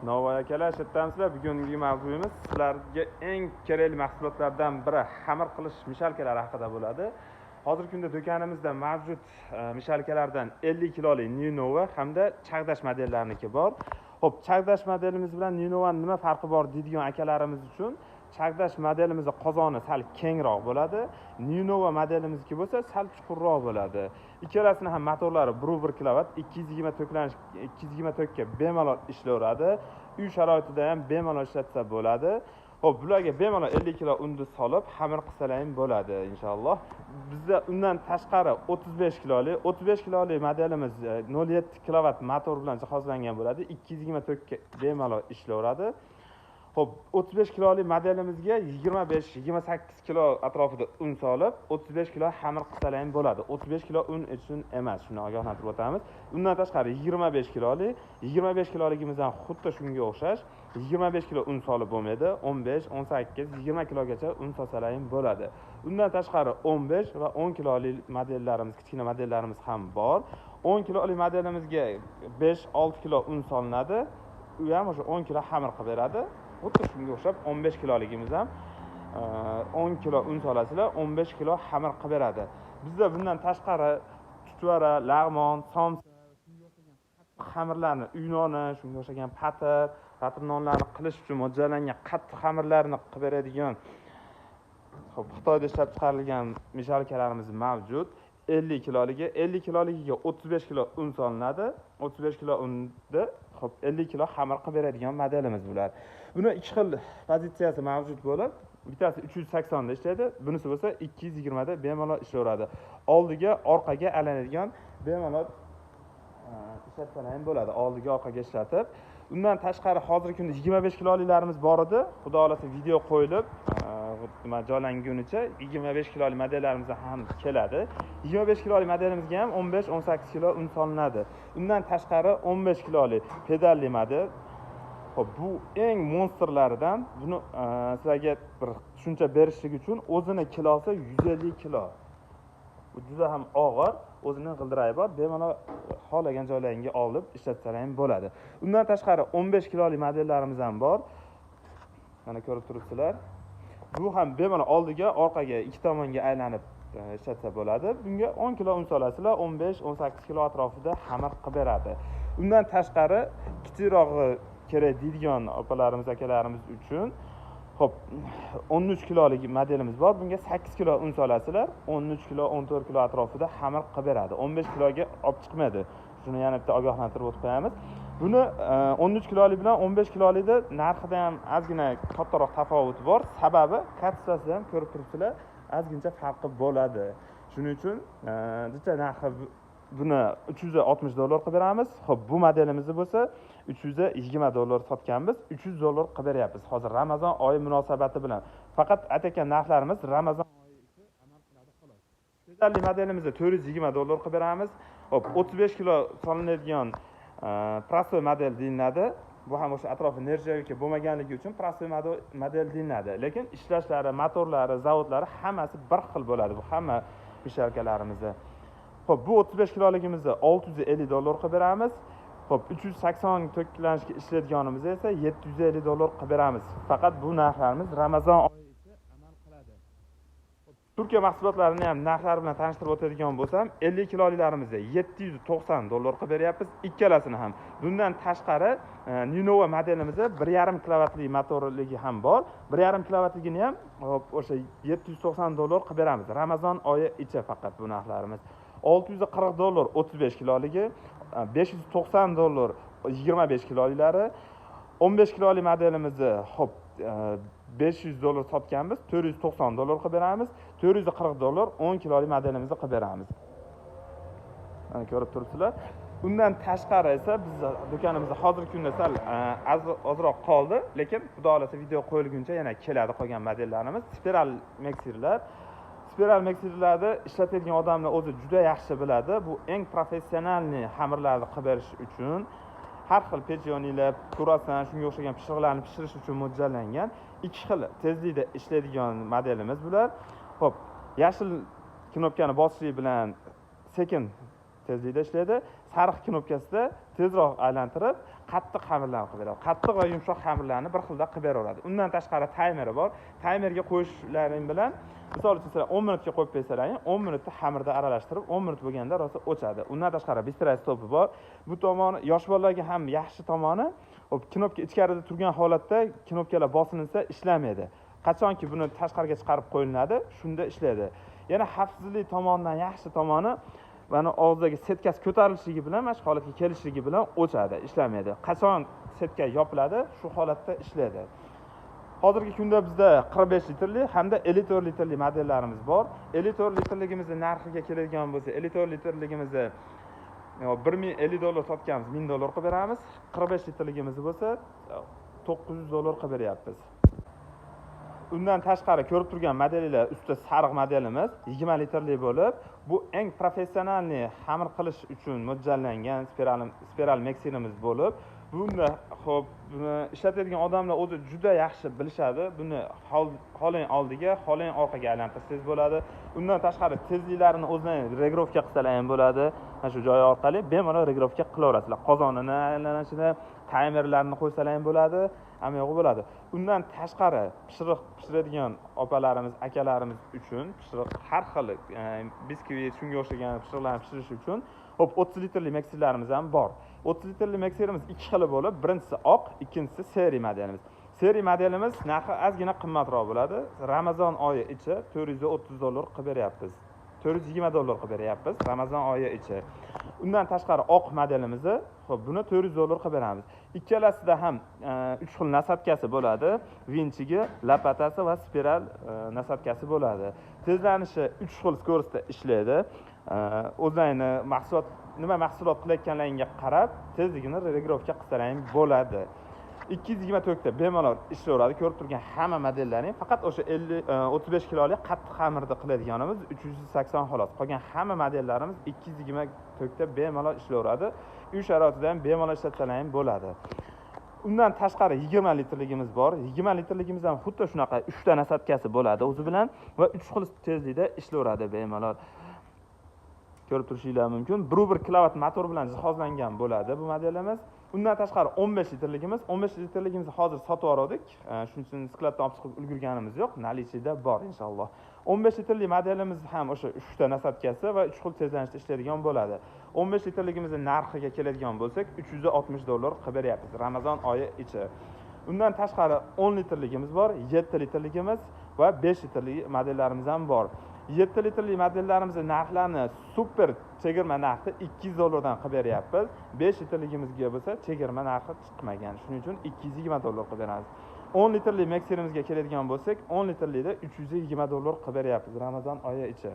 Navoiy akalar, shettamsizlar. Bugungi mavzuyimiz sizlarga eng kerakli mahsulotlardan biri xamir qilish mishalkalari haqida bo'ladi. Hozirgi kunda do'konimizda mavjud mishalkalardan 50 kilolik Ninova hamda chagdash modellarniki bor. Xo'p, chagdash modelimiz bilan Ninovaning nima farqi bor deydigan akalarimiz uchun chagdash modelimizning qozoni sal kengroq bo'ladi. Ninova modelimizniki bo'lsa sal chuqurroq bo'ladi. Ikkalasini ham motorlari 1.1 kilovat, 224 ga bemalol ishlayveradi. Uy sharoitida ham bemalol ishlatsa bo'ladi. Xo'p, bularga bemalol 50 kilo unda solib xamir qilsalar ham bo'ladi inshaalloh. Bizda undan tashqari 35 kilolik modelimiz 0.7 kilovat motor bilan jihozlangan bo'ladi. 224 ga bemalol ishlayveradi. Xo'p, 35 kilolik modelimizga 25-28 kilo atrofida un solib, 35 kilo xamir qilsalar ham bo'ladi. 35 kilo un uchun emas, shuni ogohlantirib o'tamiz. Undan tashqari 25 kiloligimiz ham xuddi shunga o'xshash 25 kilo un solib bo'lmaydi. 15, 18, 20 kilogacha un solsalar ham bo'ladi. Undan tashqari 15 va 10 kilolik modellarimiz, kichkina modellarimiz ham bor. 10 kilolik modelimizga 5-6 kilo un solinadi. U ham o'sha 10 kilo xamir qilib beradi. Xuddi shunga o'xshab 15 kiloligimiz ham 10 kilo un solasizlar, 15 kilo xamir qilib beradi. Bizda bundan tashqari chuchvara, lag'mon, somsa, shunga o'xshagan xamirlarni, uy noni, shunga o'xshagan patir nonlarni qilish uchun mo'ljallangan qattiq xamirlarni qilib beradigan Xitoyda ishlab chiqarilgan mishalkalarimiz mavjud. 50 kiloligiga 35 kilo un solinadi. 35 kilo unda 50 kilo xamir qilib beradigan modelimiz bular. Buni ikki xil pozitsiyasi mavjud bo'lib, bittasi 380 da ishlaydi, bunisi bo'lsa 220 da bemalol ishlayveradi. Oldiga, orqaga aylanadigan bemalol ishlatsalar ham bo'ladi. Oldiga, orqaga ishlatib. Undan tashqari hozirgi kunda 25 kiloliklarimiz bor edi. Xudo xolasa video qo'yilib, joylangunicha 25 kilolik modellarimiz ham keladi. 25 kilolik modelimizga ham 15-18 kilo un solinadi. Undan tashqari 15 kilolik pedalli model. Xo'p, bu eng monsterlaridan. Buni sizlarga bir tushuncha berishlik uchun o'zini kilosi 150 kilo. Bu juda ham og'ir, o'zining g'ildirayi bor. Bemalol xohlagan joylaringga olib ishlatsalar ham bo'ladi. Undan tashqari 15 kilolik modellarimiz ham bor. Mana ko'rib turibsizlar. Bu ham bemalol oldiga, orqaga ikki tomonga aylanib ishlatsa bo'ladi. Bunga 10 kilo un solasizlar, 15-18 kilo atrofida xamir qilib beradi. Undan tashqari kichikroq kerak deydigan opalarimiz, akalarimiz uchun xo'p, 13 kilolik modelimiz bor. Bunga 8 kilo un solasizlar, 13 kilo, 14 kilo atrofida xamir qilib beradi. 15 kiloga olib chiqmaydi. Shuni yana bitta ogohlantirib o'tib qo'yamiz. Buni 13 kilolik bilan 15 kilolikda narxida ham ozgina kattaroq tafovut bor. Sababi katsasida ham ko'rib turibsizlar, ozgincha farqi bo'ladi. Shuning uchun bitta narxi buni $360 qilib beramiz. Xo'p, bu modelimiz bo'lsa $320 sotganmiz, $300 qilib beryapmiz. Hozir Ramazon oyi munosabati bilan. Faqat atakan narxlarimiz Ramazon oyi uchun amal qiladi xolos. Pedalli modelimizda $420 qilib beramiz. Xo'p, 35 kilo solinadigan prostoy model deyiladi. Bu ham o'sha atrofi nержавейка bo'lmaganligi uchun prostoy model deyiladi. Lekin ishlashlari, motorlari, zavodlari hammasi bir xil bo'ladi. Bu hamma mishalkalarimizda. Xo'p, bu 35 kiloligimizni $650 qilib beramiz. Xo'p, 380 to'klanishga ishlaydiganimizda esa $750 qilib beramiz. Faqat bu narxlarimiz Ramazon oyi ichi amal qiladi. Turkiya mahsulotlarini ham narxlari bilan tanishtirib o'tadigan bo'lsam, 50 kiloliklarimizda $790 qilib beryapmiz, ikkalasini ham. Bundan tashqari Ninova modelimizda 1.5 kilovatli motorligi ham bor. 1.5 kilovatligini ham o'sha $790 qilib beramiz. Ramazon oyi ichi faqat bu narxlarimiz. $640 35 kiloligi, $590 25 kiloliklari, 15 kilolik modelimizni xo'p $500 sotganmiz, $490 qilib beramiz, $440 10 kilolik modelimizni qilib beramiz. Mana ko'rib turibsizlar. Undan tashqari esa biz do'konimizda hozirgi kunda sal ozroq qoldi, lekin xudo xolasa video qo'yilguncha yana keladi qolgan modellarimiz. Spiral mixerlar. Spiral mixerlarda ishlatadigan odamlar o'zi juda yaxshi biladi. Bu eng professionalni xamirlarni qilib berish uchun har xil pechonilar, kurasan, shunga o'xshagan pishiriqlarni pishirish uchun mo'ljallangan. Ikki xil tezlikda ishlaydigan modelimiz bular. Xo'p, yashil knopkani bosishlik bilan sekin tezlikda ishlaydi. Sariq knopkasida tezroq aylantirib, qattiq xamirlarni qilib beradi. Qattiq va yumshoq xamirlarni bir xilda qilib beraveradi. Undan tashqari taymeri bor. Taymerga qo'yishlaring bilan, misol uchun sizlar 10 minutga qo'yib bersalaring, 10 minutda xamirda aralashtirib, 10 minut bo'lganda rosa o'chadi. Undan tashqari bistra stopi bor. Bu tomoni yosh bolalarga ham yaxshi tomoni, knopka ichkarida turgan holatda knopkalar bosinsa ishlamaydi. Qachonki buni tashqariga chiqarib qo'yiladi, shunda ishlaydi. Yana xavfsizlik tomonidan yaxshi tomoni, mana og'zidagi setkasi ko'tarilishligi bilan, mana shu holatga kelishligi bilan o'chadi, ishlamaydi. Qachon setka yopiladi, shu holatda ishlaydi. Hozirgi kunda bizda 45 litrli hamda 54 litrli modellarimiz bor. 54 litrligimizni narxiga keladigan bo'lsa, 54 litrligimizni $1050 sotganmiz, $1000 qilib beramiz. 45 litrligimiz bo'lsa $900 qilib beryapmiz. Undan tashqari ko'rib turgan modellar ustida sariq modelimiz 20 litrli bo'lib, bu eng professionalni xamir qilish uchun mo'ljallangan spiral mikserimiz bo'lib, bunda xo'p, buni ishlatadigan odamlar o'zi juda yaxshi bilishadi. Buni xoling oldiga, xoling orqaga aylantirsangiz bo'ladi. Undan tashqari tezliklarini o'zidan regrovka qilsalar ham bo'ladi. Mana shu joy orqali bemalol regrovka qilaverasizlar. Qozonini aylanishini, taymerlarni qo'ysalar ham bo'ladi. Hamma yo'q bo'ladi. Undan tashqari pishiriq pishiradigan opalarimiz, akalarimiz uchun pishiriq har xil biskvit, shunga o'xshagan pishiriqlarni pishirish uchun 30 litrli mikserlarimiz ham bor. 30 litrli mikserimiz ikki xil bo'lib, birinchisi oq, ikkinchisi seri modelimiz. Seri modelimiz narxi ozgina qimmatroq bo'ladi. Ramazon oyi ichi $430 qilib beryapmiz. $420 qilib beryapmiz Ramazon oyi ichi. Undan tashqari oq modelimizni, xo'p, buni $400 qilib beramiz. Ikkalasida ham 3 xil nasatkasi bo'ladi. Vinchiga, lapatasi va spiral nasatkasi bo'ladi. Tezlanishi 3 xil skorostda ishlaydi. O'zlarini nima mahsulot qilayotganlaringga qarab tezligini regrovka qilsalaring bo'ladi. 224 ta bemalol ishlayveradi. Ko'rib turgan hamma modellaring faqat o'sha 35 kilolik qattiq xamirda qiladiganimiz 380 xolos. Qolgan hamma modellarimiz 224 ta bemalol ishlayveradi. Uy sharoitida ham bemalol ishlatsalaring bo'ladi. Undan tashqari 20 litrligimiz bor. 20 litrligimiz ham xuddi shunaqa 3 ta nasatkasi bo'ladi o'zi bilan va 3 xil tezlikda ishlayveradi bemalol. Ko'rib turishingiz mumkin. 1 kilovat motor bilan jihozlangan bo'ladi bu modelimiz. Undan tashqari 15 litrligimiz, 15 litrligimizni hozir sotib oldik. Shuning uchun skladdan olib chiqib ulgurganimiz yo'q. Nalichida bor inshaalloh. 15 litrli modelimiz ham o'sha 3 ta nasatkasi va 3 xil tezlanishda ishlaydigan bo'ladi. 15 litrligimizning narxiga keladigan bo'lsak, $360 qilib beryapmiz Ramazon oyi ichi. Undan tashqari 10 litrligimiz bor, 7 litrligimiz va 5 litrli modellarimiz ham bor. 7 litrli modellarimizning narxlarini super chegirma narxi $200 dan qilib beryapmiz. 5 litrligimizga bo'lsa chegirma narxi chiqmagan. Shuning uchun $220 qilib beramiz. 10 litrli mikserimizga keladigan bo'lsak, 10 litrlikda $320 qilib beryapmiz Ramazon oyi ichi.